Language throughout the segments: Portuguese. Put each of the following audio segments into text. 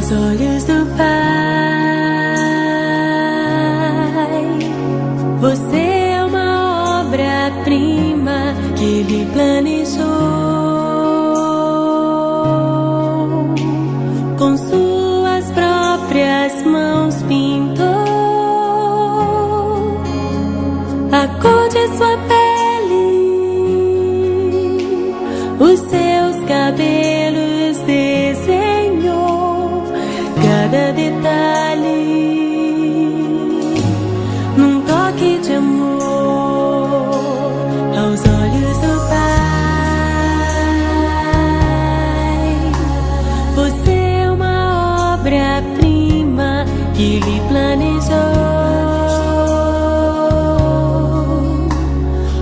aos olhos do Pai. Você é uma obra-prima que Ele planejou. Com suas próprias mãos pintou a cor de sua pele, os seus cabelos desenhou, cada detalhe num toque de amor aos olhos do Pai. Você é uma obra-prima que Ele planejou.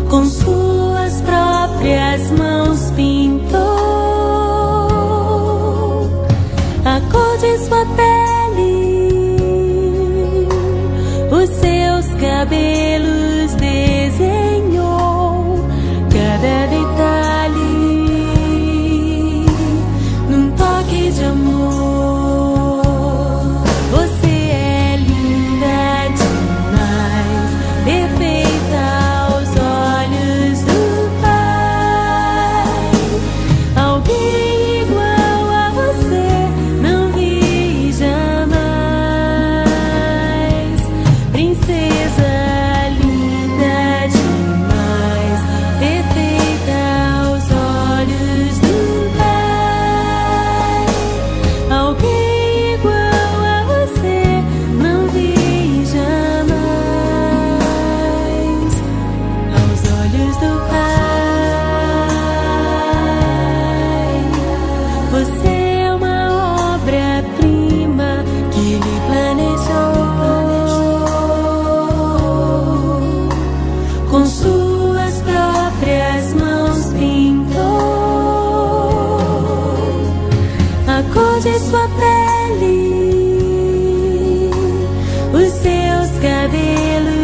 Com suas próprias mãos pintou a cor de sua pele, os seus cabelos desenhou, cada detalhe num toque de amor. Você é linda demais, perfeita aos olhos do Pai. Alguém igual a você não vi jamais. Princesa linda demais, perfeita aos olhos do Pai. Alguém igual a você não vi jamais. Aos olhos do Pai, você é uma obra-prima que Ele planejou. Com suas próprias mãos pintou a cor de sua pele, os seus cabelos